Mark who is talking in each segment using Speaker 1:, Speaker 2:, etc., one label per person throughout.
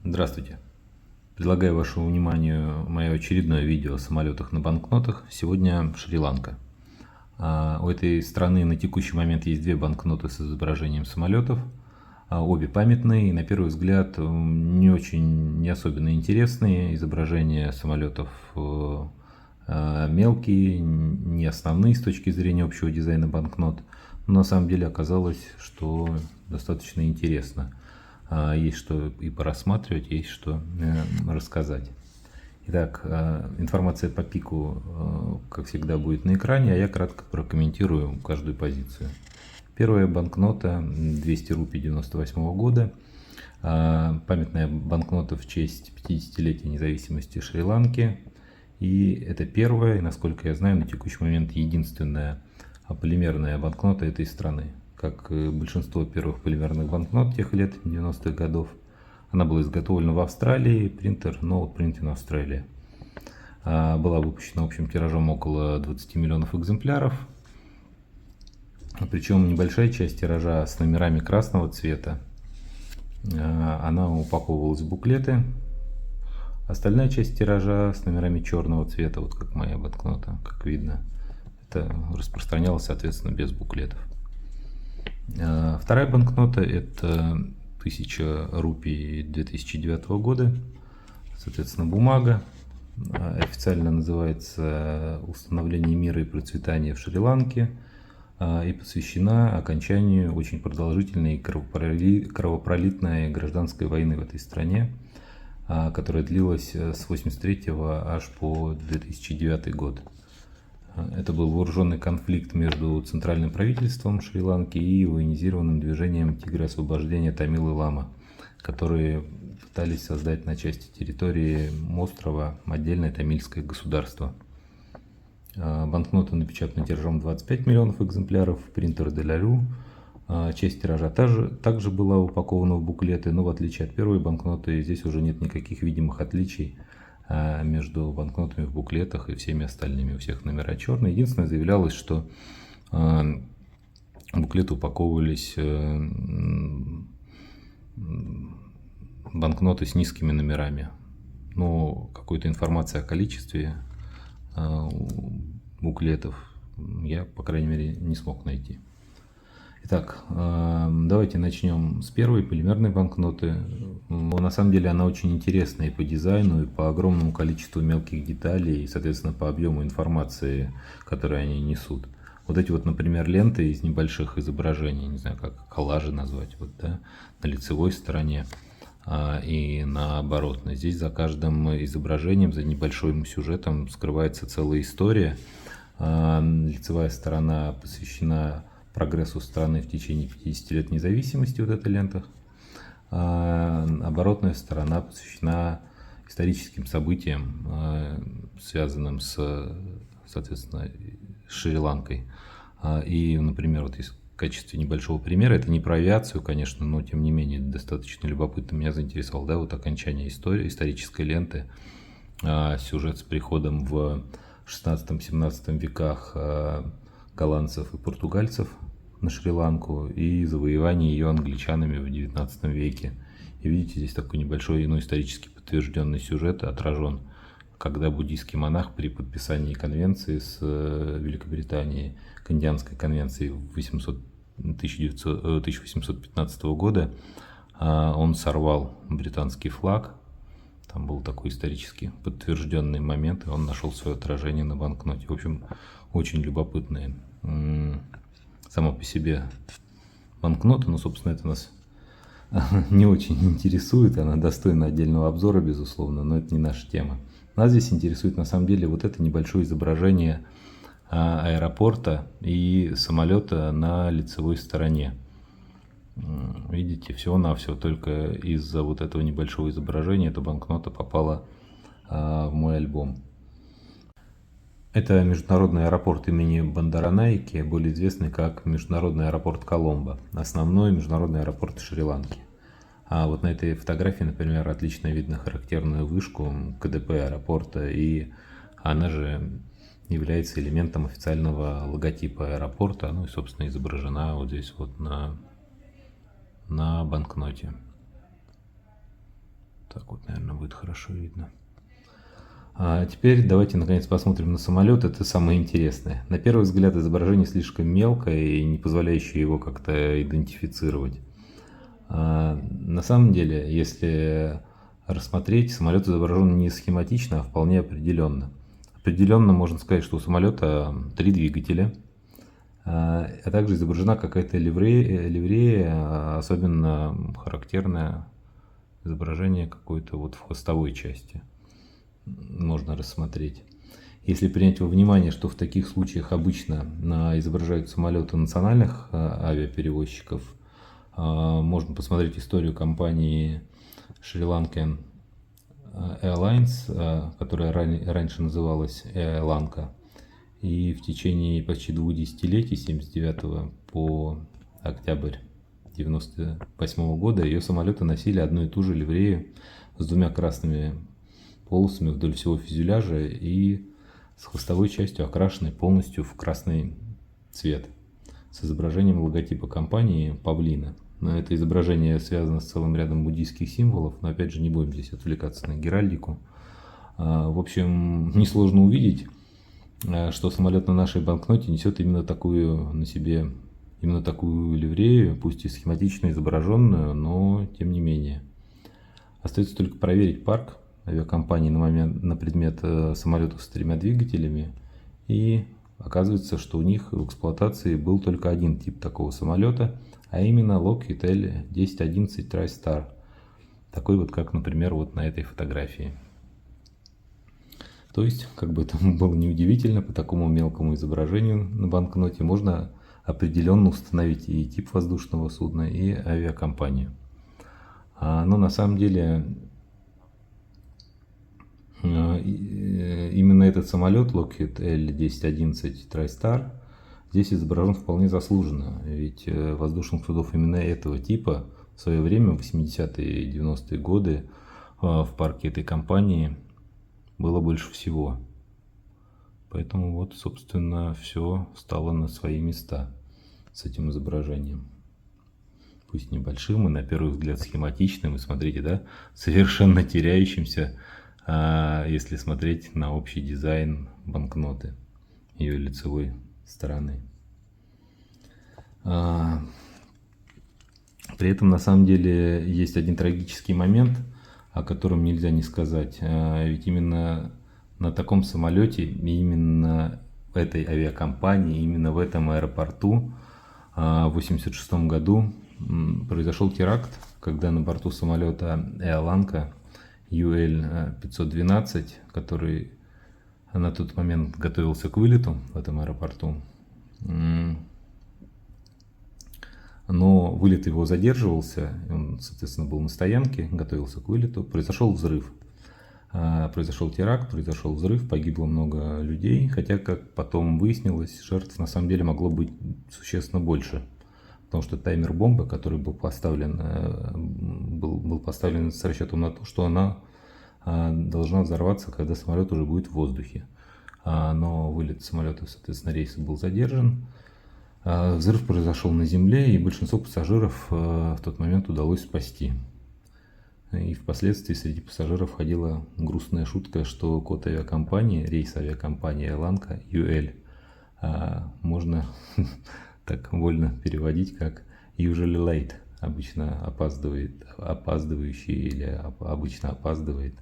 Speaker 1: Здравствуйте. Предлагаю вашему вниманию мое очередное видео о самолетах на банкнотах. Сегодня Шри-Ланка. У этой страны на текущий момент есть две банкноты с изображением самолетов. Обе памятные и на первый взгляд не особенно интересные. Изображения самолетов мелкие, не основные с точки зрения общего дизайна банкнот. Но на самом деле оказалось, что достаточно интересно. Есть что и порассматривать, есть что рассказать. Итак, информация по пику, как всегда, будет на экране, а я кратко прокомментирую каждую позицию. Первая банкнота 200 рупий 98 года. Памятная банкнота в честь 50-летия независимости Шри-Ланки. И это первая, и, насколько я знаю, на текущий момент единственная полимерная банкнота этой страны. Как и большинство первых полимерных банкнот тех лет, 90-х годов. Она была изготовлена в Австралии, принтер Note Print in Australia. Была выпущена общим тиражом около 20 миллионов экземпляров. Причем небольшая часть тиража с номерами красного цвета. Она упаковывалась в буклеты. Остальная часть тиража с номерами черного цвета, вот как моя банкнота, как видно. Это распространялось, соответственно, без буклетов. Вторая банкнота — это 1000 рупий 2009 года, соответственно, бумага. Официально называется «Установление мира и процветания в Шри-Ланке» и посвящена окончанию очень продолжительной кровопролитной гражданской войны в этой стране, которая длилась с 1983 аж по 2009 год. Это был вооруженный конфликт между центральным правительством Шри-Ланки и военизированным движением «Тигры освобождения» Тамилы Лама, которые пытались создать на части территории острова отдельное тамильское государство. Банкнота напечатана тиражом 25 миллионов экземпляров, принтер Делярю. Часть тиража также была упакована в буклеты, но в отличие от первой банкноты, здесь уже нет никаких видимых отличий между банкнотами в буклетах и всеми остальными. У всех номера черные. Единственное, заявлялось, что буклеты упаковывались банкноты с низкими номерами. Но какой-то информации о количестве буклетов я, по крайней мере, не смог найти. Итак, давайте начнем с первой полимерной банкноты. На самом деле она очень интересная и по дизайну, и по огромному количеству мелких деталей, и, соответственно, по объему информации, которую они несут. Вот эти вот, например, ленты из небольших изображений, не знаю, как коллажи назвать, вот, да, на лицевой стороне и наоборот. Здесь за каждым изображением, за небольшим сюжетом скрывается целая история. Лицевая сторона посвящена прогрессу страны в течение 50 лет независимости, вот эта лента. Оборотная сторона посвящена историческим событиям, связанным с, соответственно, Шри-Ланкой. И, например, вот в качестве небольшого примера, это не про авиацию, конечно, но тем не менее достаточно любопытно, меня заинтересовал, да, вот окончание исторической ленты, сюжет с приходом в 16-17 веках голландцев и португальцев на Шри-Ланку и завоевание ее англичанами в 19 веке. И видите, здесь такой небольшой, исторически подтвержденный сюжет отражен, когда буддийский монах при подписании конвенции с Великобританией, Кандианской конвенции 1815 года, он сорвал британский флаг. Там был такой исторически подтвержденный момент, и он нашел свое отражение на банкноте. В общем, очень любопытная сама по себе банкнота, но, собственно, это нас не очень интересует, она достойна отдельного обзора, безусловно, но это не наша тема. Нас здесь интересует, на самом деле, вот это небольшое изображение аэропорта и самолета на лицевой стороне. Видите, всего-навсего только из-за вот этого небольшого изображения эта банкнота попала в мой альбом. Это международный аэропорт имени Бандаранаики, более известный как международный аэропорт Коломбо, основной международный аэропорт Шри-Ланки. А вот на этой фотографии, например, отлично видно характерную вышку КДП аэропорта, и она же является элементом официального логотипа аэропорта, ну и, собственно, изображена вот здесь вот на банкноте. Так вот, наверное, будет хорошо видно. А теперь давайте наконец посмотрим на самолет. Это самое интересное. На первый взгляд изображение слишком мелкое и не позволяющее его как-то идентифицировать. На самом деле, если рассмотреть, самолет изображен не схематично, а вполне определенно. Определенно можно сказать, что у самолета 3 двигателя, а также изображена какая-то ливрея, особенно характерное изображение какой-то вот в хвостовой части можно рассмотреть. Если принять во внимание, что в таких случаях обычно изображают самолеты национальных авиаперевозчиков, можно посмотреть историю компании Sri Lankan Airlines, которая раньше называлась Air Lanka. И в течение почти 2 десятилетий, с 1979 по октябрь 1998 года, ее самолеты носили одну и ту же ливрею с 2 красными полосами вдоль всего фюзеляжа и с хвостовой частью, окрашенной полностью в красный цвет, с изображением логотипа компании павлина. Но это изображение связано с целым рядом буддийских символов, но опять же не будем здесь отвлекаться на геральдику. В общем, несложно увидеть, что самолет на нашей банкноте несет именно такую на себе, именно такую ливрею, пусть и схематично изображенную, но тем не менее. Остается только проверить парк авиакомпании на предмет самолетов с 3 двигателями, и оказывается, что у них в эксплуатации был только один тип такого самолета, а именно Lockheed L-1011 TriStar, такой вот, как, например, вот на этой фотографии. То есть, как бы это было неудивительно, по такому мелкому изображению на банкноте можно определенно установить и тип воздушного судна, и авиакомпанию. Но на самом деле именно этот самолет Lockheed L-1011 TriStar здесь изображен вполне заслуженно, ведь воздушных судов именно этого типа в свое время, в 80-е и 90-е годы, в парке этой компании было больше всего. Поэтому вот, собственно, все стало на свои места с этим изображением. Пусть небольшим и на первый взгляд схематичным, и смотрите, да, совершенно теряющимся, если смотреть на общий дизайн банкноты, ее лицевой стороны. При этом на самом деле есть один трагический момент, о котором нельзя не сказать. Ведь именно на таком самолете, именно в этой авиакомпании, именно в этом аэропорту в 1986 году произошел теракт, когда на борту самолета Air Lanka UL-512, который на тот момент готовился к вылету в этом аэропорту, но вылет его задерживался, он, соответственно, был на стоянке, готовился к вылету, произошел взрыв. Произошел теракт, произошел взрыв, погибло много людей, хотя, как потом выяснилось, жертв на самом деле могло быть существенно больше, потому что таймер бомбы, который был поставлен с расчетом на то, что она должна взорваться, когда самолет уже будет в воздухе. Но вылет самолета, соответственно, рейса был задержан. Взрыв произошел на земле, и большинство пассажиров в тот момент удалось спасти. И впоследствии среди пассажиров ходила грустная шутка, что код авиакомпании, рейс авиакомпании Air Lanka UL, можно так вольно переводить как usually late, обычно опаздывающий или обычно опаздывает,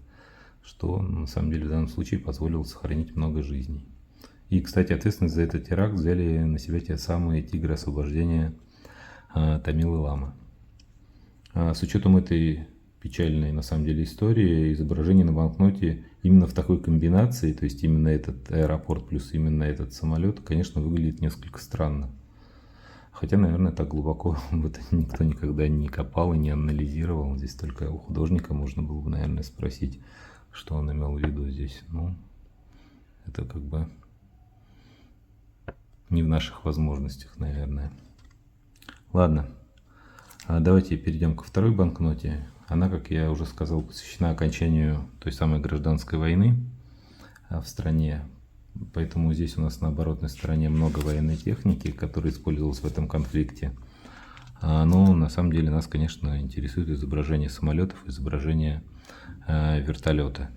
Speaker 1: что на самом деле в данном случае позволило сохранить много жизней. И, кстати, ответственность за этот теракт взяли на себя те самые тигры освобождения Тамилы Лама. С учетом этой печальной на самом деле истории, изображение на банкноте именно в такой комбинации, то есть именно этот аэропорт плюс именно этот самолет, конечно, выглядит несколько странно. Хотя, наверное, так глубоко в это никто никогда не копал и не анализировал. Здесь только у художника можно было бы, наверное, спросить, что он имел в виду здесь. Ну, это как бы не в наших возможностях, наверное. Ладно, давайте перейдем ко второй банкноте. Она, как я уже сказал, посвящена окончанию той самой гражданской войны в стране. Поэтому здесь у нас на оборотной стороне много военной техники, которая использовалась в этом конфликте. Но на самом деле нас, конечно, интересует изображение самолетов, изображение вертолета.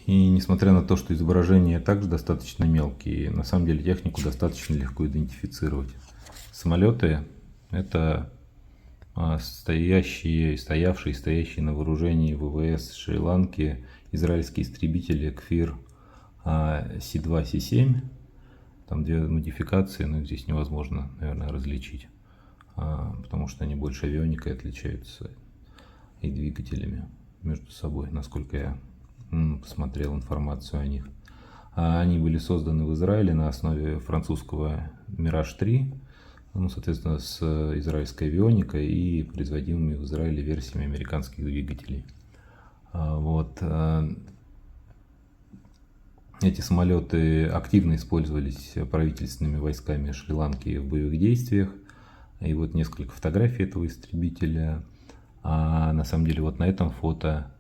Speaker 1: И несмотря на то, что изображения также достаточно мелкие, на самом деле технику достаточно легко идентифицировать. Самолеты — это стоявшие на вооружении ВВС Шри-Ланки израильские истребители Кфир Си-2, Си-7. Там две модификации, но их здесь невозможно, наверное, различить, потому что они больше авионикой отличаются и двигателями между собой, насколько я посмотрел информацию о них. Они были созданы в Израиле на основе французского Мираж-3, соответственно, с израильской авионикой и производимыми в Израиле версиями американских двигателей. Вот. Эти самолеты активно использовались правительственными войсками Шри-Ланки в боевых действиях. И вот несколько фотографий этого истребителя. А на самом деле вот на этом фото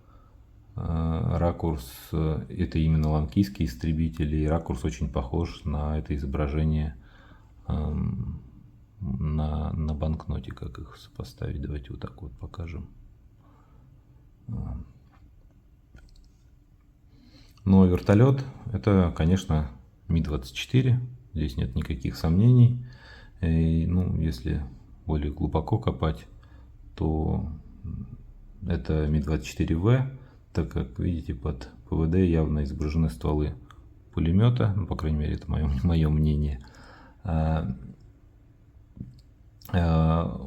Speaker 1: ракурс, это именно ланкийские истребители, и ракурс очень похож на это изображение на банкноте, как их сопоставить. Давайте вот так вот покажем. Но вертолет — это, конечно, Ми-24, здесь нет никаких сомнений. И, если более глубоко копать, то это Ми-24В, так как, видите, под ПВД явно изображены стволы пулемета, по крайней мере, это мое мнение.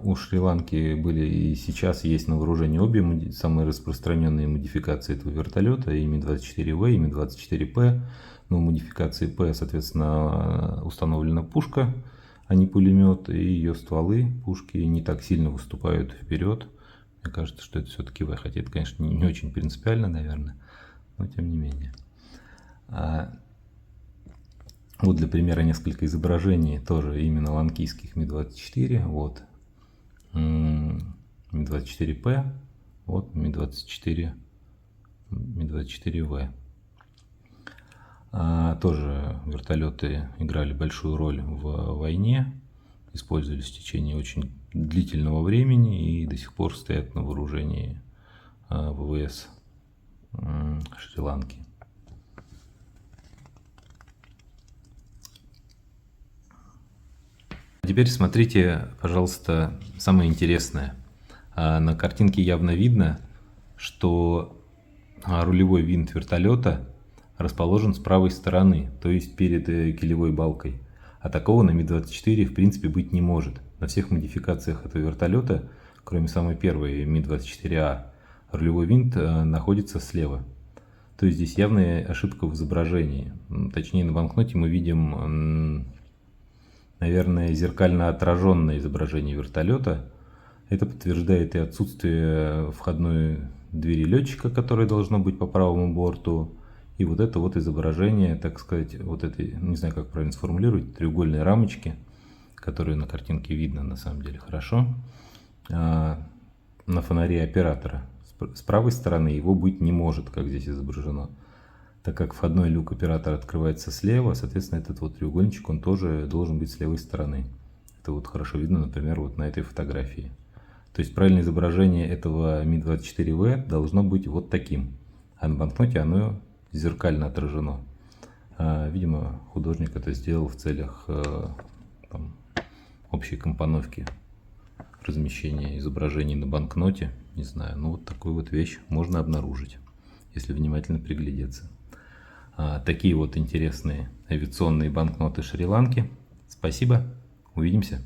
Speaker 1: У Шри-Ланки были и сейчас есть на вооружении обе самые распространенные модификации этого вертолета, и Ми-24В, и Ми-24П. Но в модификации П, соответственно, установлена пушка, а не пулемет, и ее стволы пушки не так сильно выступают вперед. Мне кажется, что это все-таки В, хотя это, конечно, не очень принципиально, наверное, но тем не менее. Вот для примера несколько изображений, тоже именно ланкийских Ми-24. Вот Ми-24П, вот Ми-24В. Тоже вертолеты играли большую роль в войне, использовались в течение очень длительного времени и до сих пор стоят на вооружении ВВС Шри-Ланки. Теперь смотрите, пожалуйста, самое интересное. На картинке явно видно, что рулевой винт вертолета расположен с правой стороны, то есть перед килевой балкой. А такого на Ми-24 в принципе быть не может. На всех модификациях этого вертолета, кроме самой первой Ми-24А, рулевой винт находится слева. То есть здесь явная ошибка в изображении. Точнее, на банкноте мы видим, наверное, зеркально отраженное изображение вертолета. Это подтверждает и отсутствие входной двери летчика, которая должна быть по правому борту. И вот это вот изображение, так сказать, вот этой, не знаю, как правильно сформулировать, треугольной рамочки, которую на картинке видно на самом деле хорошо, на фонаре оператора. С правой стороны его быть не может, как здесь изображено. Так как входной люк оператора открывается слева, соответственно, этот вот треугольничек, он тоже должен быть с левой стороны. Это вот хорошо видно, например, вот на этой фотографии. То есть правильное изображение этого Ми-24В должно быть вот таким. А на банкноте оно зеркально отражено. Видимо, художник это сделал в целях общей компоновки размещения изображений на банкноте. Не знаю, но вот такую вот вещь можно обнаружить, если внимательно приглядеться. Такие вот интересные авиационные банкноты Шри-Ланки. Спасибо, увидимся.